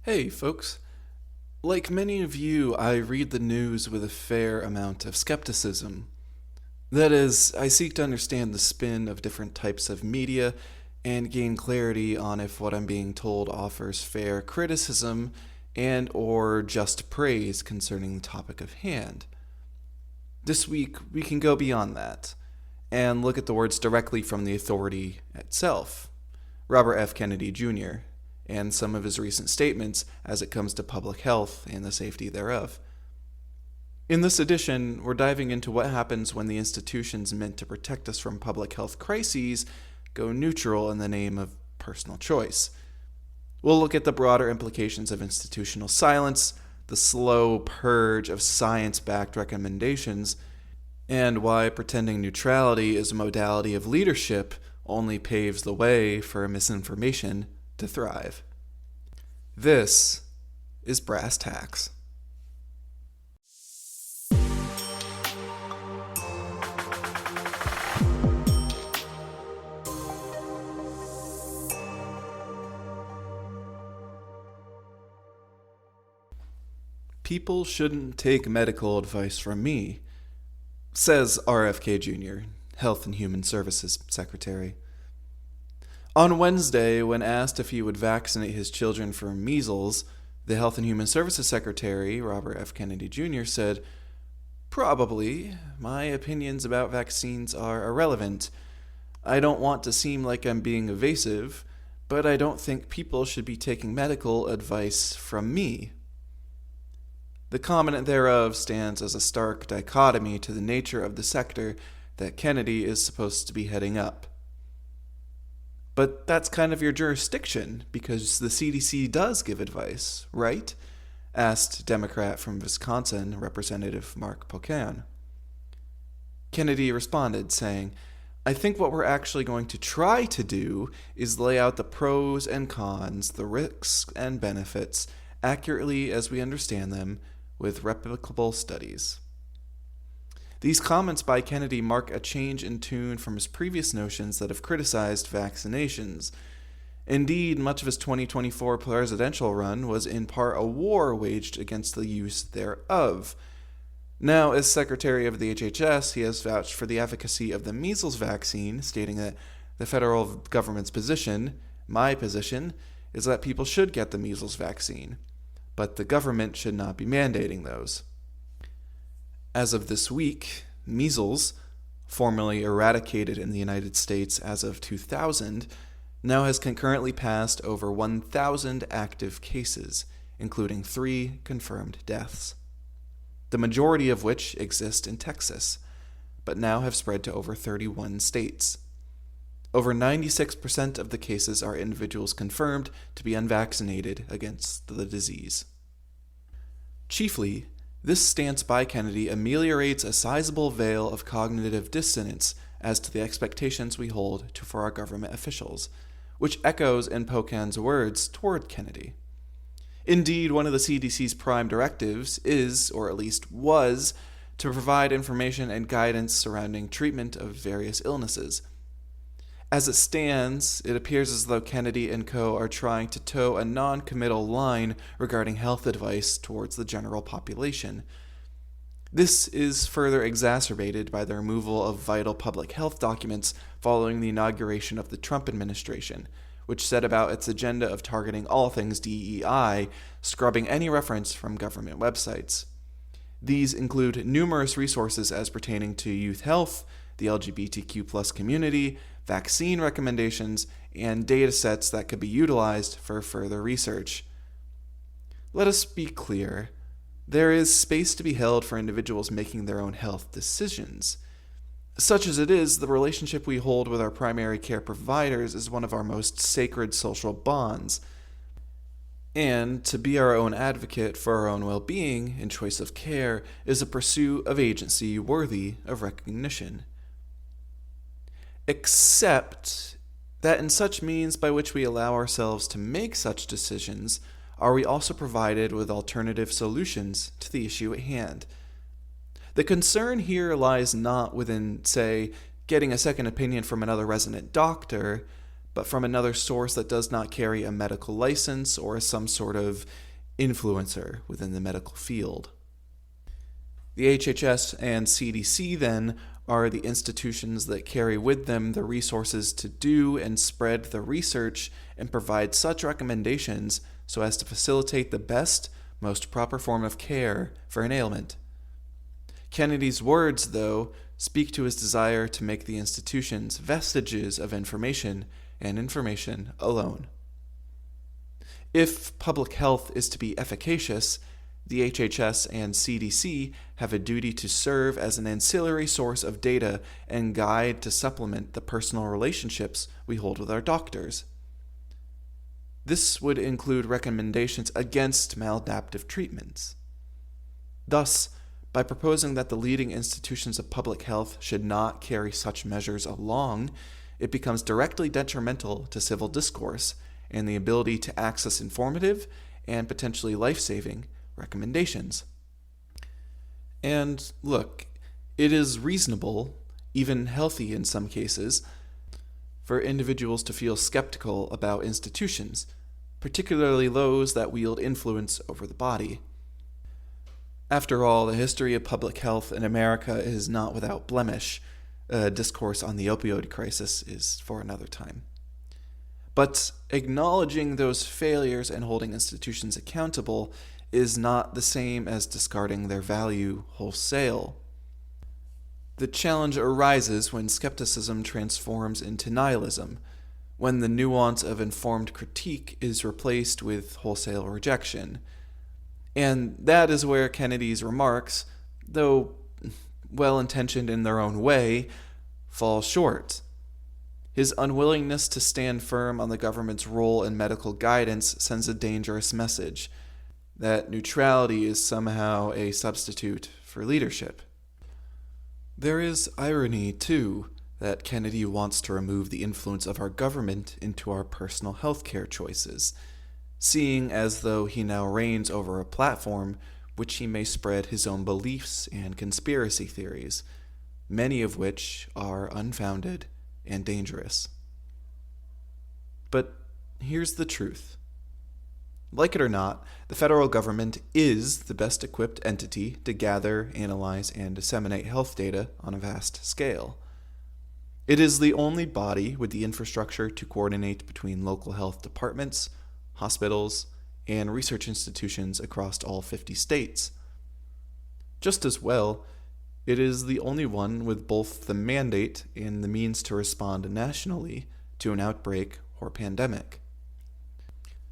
Hey, folks. Like many of you, I read the news with a fair amount of skepticism. That is, I seek to understand the spin of different types of media and gain clarity on if what I'm being told offers fair criticism and or just praise concerning the topic of hand. This week, we can go beyond that and look at the words directly from the authority itself, Robert F. Kennedy Jr., and some of his recent statements as it comes to public health and the safety thereof. In this edition, we're diving into what happens when the institutions meant to protect us from public health crises go neutral in the name of personal choice. We'll look at the broader implications of institutional silence, the slow purge of science-backed recommendations, and why pretending neutrality is a modality of leadership only paves the way for misinformation to thrive. This is Brass Tacks. People shouldn't take medical advice from me, says RFK Jr., Health and Human Services Secretary. On Wednesday, when asked if he would vaccinate his children for measles, the Health and Human Services Secretary, Robert F. Kennedy Jr., said, "Probably. My opinions about vaccines are irrelevant. I don't want to seem like I'm being evasive, but I don't think people should be taking medical advice from me." The comment thereof stands as a stark dichotomy to the nature of the sector that Kennedy is supposed to be heading up. But that's kind of your jurisdiction, because the CDC does give advice, right? Asked Democrat from Wisconsin, Representative Mark Pocan. Kennedy responded, saying, "I think what we're actually going to try to do is lay out the pros and cons, the risks and benefits, accurately as we understand them, with replicable studies." These comments by Kennedy mark a change in tune from his previous notions that have criticized vaccinations. Indeed, much of his 2024 presidential run was in part a war waged against the use thereof. Now, as Secretary of the HHS, he has vouched for the efficacy of the measles vaccine, stating that the federal government's position, my position, is that people should get the measles vaccine, but the government should not be mandating those. As of this week, measles, formerly eradicated in the United States as of 2000, now has concurrently passed over 1,000 active cases, including 3 confirmed deaths, the majority of which exist in Texas, but now have spread to over 31 states. Over 96% of the cases are individuals confirmed to be unvaccinated against the disease. Chiefly, this stance by Kennedy ameliorates a sizable veil of cognitive dissonance as to the expectations we hold for our government officials, which echoes in Pocan's words toward Kennedy. Indeed, one of the CDC's prime directives is, or at least was, to provide information and guidance surrounding treatment of various illnesses. As it stands, it appears as though Kennedy and co. are trying to toe a non-committal line regarding health advice towards the general population. This is further exacerbated by the removal of vital public health documents following the inauguration of the Trump administration, which set about its agenda of targeting all things DEI, scrubbing any reference from government websites. These include numerous resources as pertaining to youth health, the LGBTQ+ community, vaccine recommendations, and data sets that could be utilized for further research. Let us be clear. There is space to be held for individuals making their own health decisions. Such as it is, the relationship we hold with our primary care providers is one of our most sacred social bonds. And to be our own advocate for our own well-being and choice of care is a pursuit of agency worthy of recognition. Except that in such means by which we allow ourselves to make such decisions, are we also provided with alternative solutions to the issue at hand. The concern here lies not within, say, getting a second opinion from another resident doctor, but from another source that does not carry a medical license or is some sort of influencer within the medical field. The HHS and CDC, then, are the institutions that carry with them the resources to do and spread the research and provide such recommendations so as to facilitate the best, most proper form of care for an ailment. Kennedy's words, though, speak to his desire to make the institutions vestiges of information and information alone. If public health is to be efficacious, the HHS and CDC have a duty to serve as an ancillary source of data and guide to supplement the personal relationships we hold with our doctors. This would include recommendations against maladaptive treatments. Thus, by proposing that the leading institutions of public health should not carry such measures along, it becomes directly detrimental to civil discourse and the ability to access informative and potentially life-saving recommendations. And look, it is reasonable, even healthy in some cases, for individuals to feel skeptical about institutions, particularly those that wield influence over the body. After all, the history of public health in America is not without blemish. A discourse on the opioid crisis is for another time. But acknowledging those failures and holding institutions accountable is not the same as discarding their value wholesale. The challenge arises when skepticism transforms into nihilism, when the nuance of informed critique is replaced with wholesale rejection. And that is where Kennedy's remarks, though well-intentioned in their own way, fall short. His unwillingness to stand firm on the government's role in medical guidance sends a dangerous message, that neutrality is somehow a substitute for leadership. There is irony, too, that Kennedy wants to remove the influence of our government into our personal healthcare choices, seeing as though he now reigns over a platform which he may spread his own beliefs and conspiracy theories, many of which are unfounded and dangerous. But here's the truth. Like it or not, the federal government is the best equipped entity to gather, analyze, and disseminate health data on a vast scale. It is the only body with the infrastructure to coordinate between local health departments, hospitals, and research institutions across all 50 states. Just as well, it is the only one with both the mandate and the means to respond nationally to an outbreak or pandemic.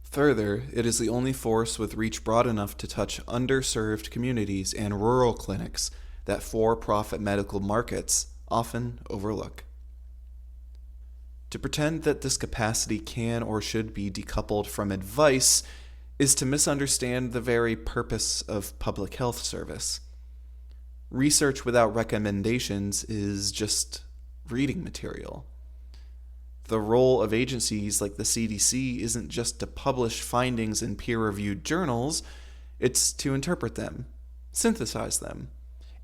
Further, it is the only force with reach broad enough to touch underserved communities and rural clinics that for-profit medical markets often overlook. To pretend that this capacity can or should be decoupled from advice is to misunderstand the very purpose of public health service. Research without recommendations is just reading material. The role of agencies like the CDC isn't just to publish findings in peer-reviewed journals, it's to interpret them, synthesize them,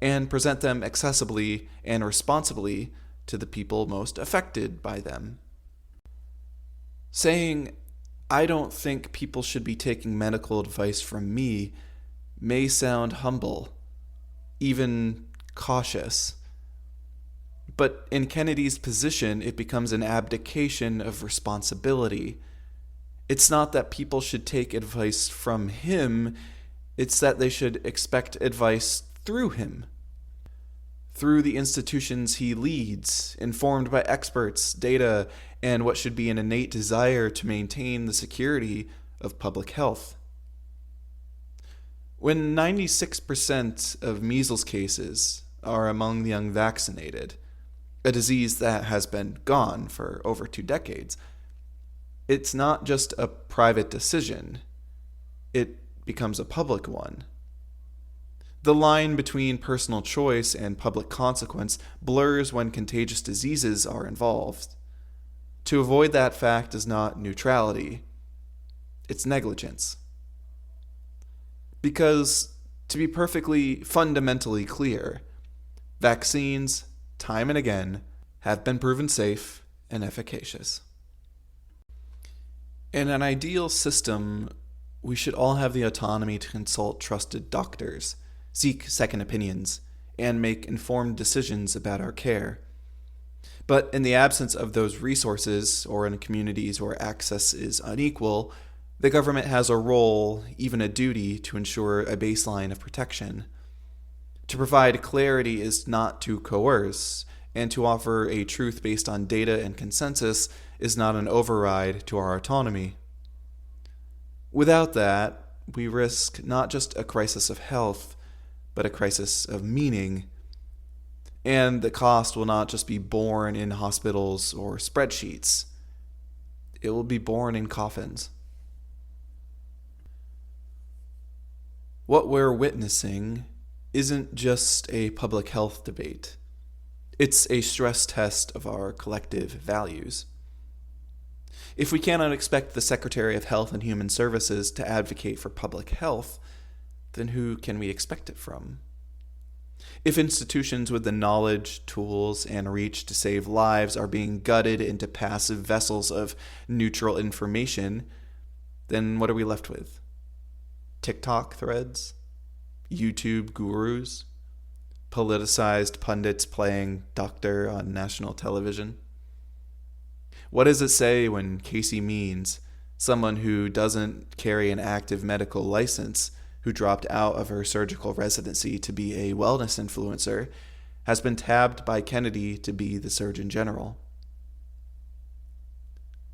and present them accessibly and responsibly to the people most affected by them. Saying, "I don't think people should be taking medical advice from me," may sound humble, even cautious. But in Kennedy's position, it becomes an abdication of responsibility. It's not that people should take advice from him, it's that they should expect advice through him. Through the institutions he leads, informed by experts, data, and what should be an innate desire to maintain the security of public health. When 96% of measles cases are among the unvaccinated, a disease that has been gone for over 2 decades, it's not just a private decision, it becomes a public one. The line between personal choice and public consequence blurs when contagious diseases are involved. To avoid that fact is not neutrality, it's negligence. Because, to be perfectly fundamentally clear, vaccines, time and again, have been proven safe and efficacious. In an ideal system, we should all have the autonomy to consult trusted doctors, seek second opinions, and make informed decisions about our care. But in the absence of those resources, or in communities where access is unequal, the government has a role, even a duty, to ensure a baseline of protection. To provide clarity is not to coerce, and to offer a truth based on data and consensus is not an override to our autonomy. Without that, we risk not just a crisis of health, but a crisis of meaning. And the cost will not just be borne in hospitals or spreadsheets. It will be borne in coffins. What we're witnessing isn't just a public health debate. It's a stress test of our collective values. If we cannot expect the Secretary of Health and Human Services to advocate for public health, then who can we expect it from? If institutions with the knowledge, tools, and reach to save lives are being gutted into passive vessels of neutral information, then what are we left with? TikTok threads? YouTube gurus? Politicized pundits playing doctor on national television? What does it say when Casey Means, someone who doesn't carry an active medical license, who dropped out of her surgical residency to be a wellness influencer, has been tabbed by Kennedy to be the Surgeon General?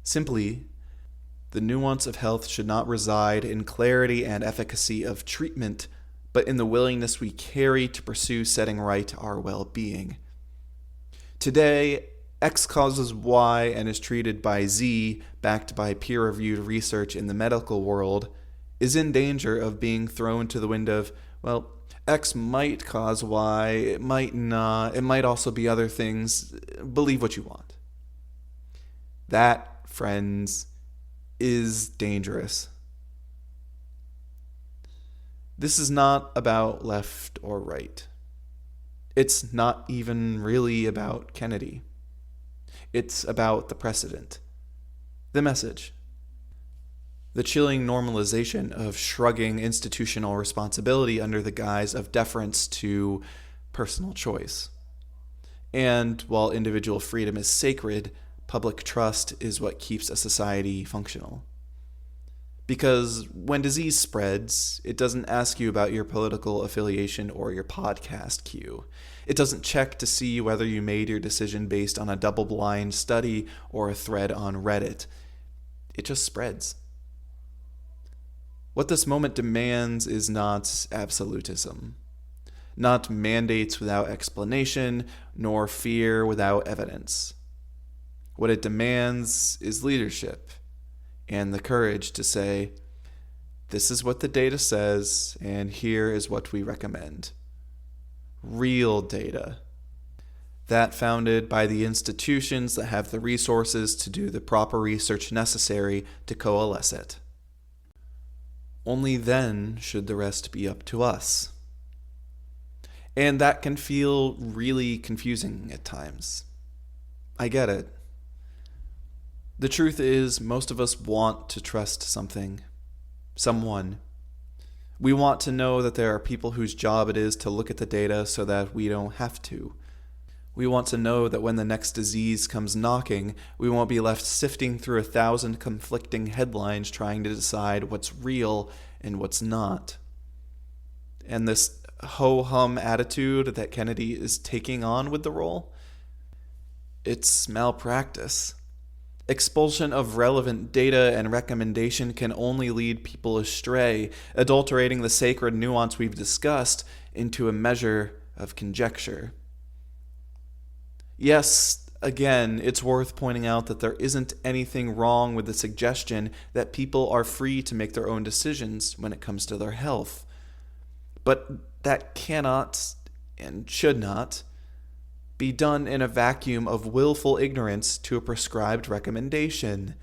Simply, the nuance of health should not reside in clarity and efficacy of treatment, but in the willingness we carry to pursue setting right our well-being. Today, X causes Y and is treated by Z, backed by peer-reviewed research in the medical world, is in danger of being thrown to the wind of, well, X might cause Y, it might not, it might also be other things, believe what you want. That, friends, is dangerous. This is not about left or right. It's not even really about Kennedy. It's about the precedent, the message, the chilling normalization of shrugging institutional responsibility under the guise of deference to personal choice. And while individual freedom is sacred, public trust is what keeps a society functional. Because when disease spreads, it doesn't ask you about your political affiliation or your podcast queue. It doesn't check to see whether you made your decision based on a double-blind study or a thread on Reddit. It just spreads. What this moment demands is not absolutism, not mandates without explanation, nor fear without evidence. What it demands is leadership and the courage to say, this is what the data says, and here is what we recommend. Real data. That founded by the institutions that have the resources to do the proper research necessary to coalesce it. Only then should the rest be up to us. And that can feel really confusing at times. I get it. The truth is, most of us want to trust something, someone. We want to know that there are people whose job it is to look at the data so that we don't have to. We want to know that when the next disease comes knocking, we won't be left sifting through 1,000 conflicting headlines trying to decide what's real and what's not. And this ho-hum attitude that Kennedy is taking on with the role, it's malpractice. Expulsion of relevant data and recommendation can only lead people astray, adulterating the sacred nuance we've discussed into a measure of conjecture. Yes, again, it's worth pointing out that there isn't anything wrong with the suggestion that people are free to make their own decisions when it comes to their health. But that cannot and should not be done in a vacuum of willful ignorance to a prescribed recommendation,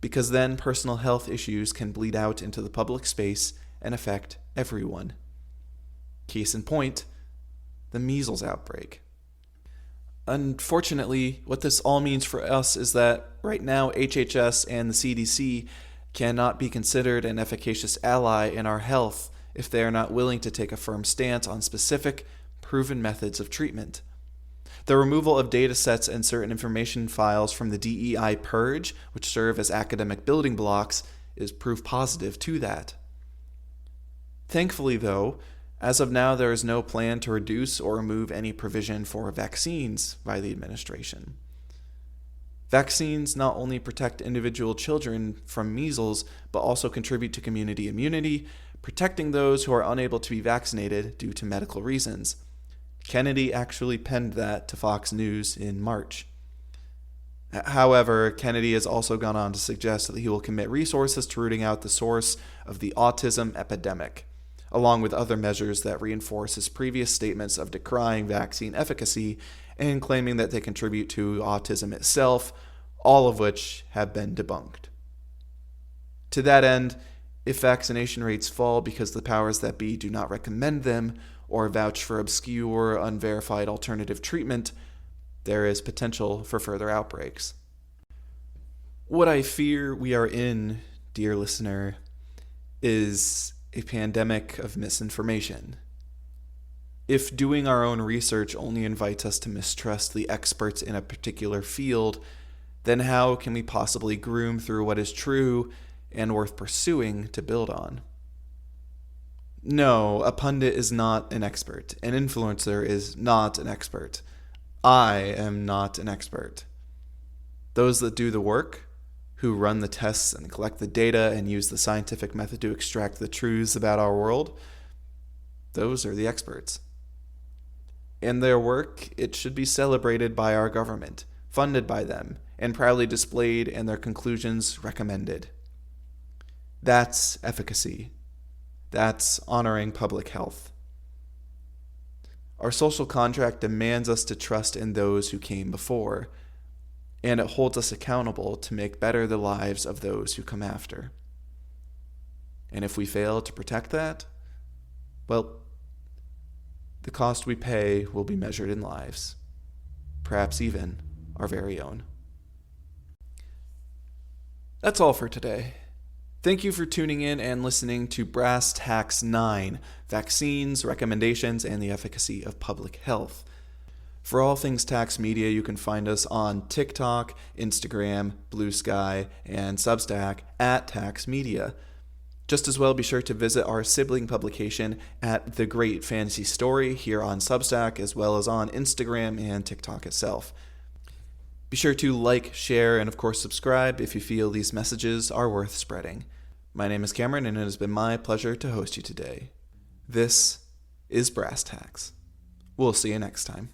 because then personal health issues can bleed out into the public space and affect everyone. Case in point, the measles outbreak. Unfortunately, what this all means for us is that right now HHS and the CDC cannot be considered an efficacious ally in our health if they are not willing to take a firm stance on specific, proven methods of treatment. The removal of data sets and certain information files from the DEI purge, which serve as academic building blocks, is proof positive to that. Thankfully, though, as of now, there is no plan to reduce or remove any provision for vaccines by the administration. Vaccines not only protect individual children from measles, but also contribute to community immunity, protecting those who are unable to be vaccinated due to medical reasons. Kennedy actually penned that to Fox News in March. However, Kennedy has also gone on to suggest that he will commit resources to rooting out the source of the autism epidemic, along with other measures that reinforce his previous statements of decrying vaccine efficacy and claiming that they contribute to autism itself, all of which have been debunked. To that end, if vaccination rates fall because the powers that be do not recommend them or vouch for obscure, unverified alternative treatment, there is potential for further outbreaks. What I fear we are in, dear listener, is a pandemic of misinformation. If doing our own research only invites us to mistrust the experts in a particular field, then how can we possibly groom through what is true and worth pursuing to build on? No, a pundit is not an expert. An influencer is not an expert. I am not an expert. Those that do the work, who run the tests and collect the data and use the scientific method to extract the truths about our world, those are the experts. And their work, it should be celebrated by our government, funded by them, and proudly displayed and their conclusions recommended. That's efficacy. That's honoring public health. Our social contract demands us to trust in those who came before, and it holds us accountable to make better the lives of those who come after. And if we fail to protect that, well, the cost we pay will be measured in lives, perhaps even our very own. That's all for today. Thank you for tuning in and listening to Brass Tacks 9, Vaccines, Recommendations, and the Efficacy of Public Health. For all things Tacks Media, you can find us on TikTok, Instagram, Blue Sky, and Substack at Tacks Media. Just as well, be sure to visit our sibling publication at The Great Fantasy Story here on Substack, as well as on Instagram and TikTok itself. Be sure to like, share, and of course subscribe if you feel these messages are worth spreading. My name is Cameron, and it has been my pleasure to host you today. This is Brass Tacks. We'll see you next time.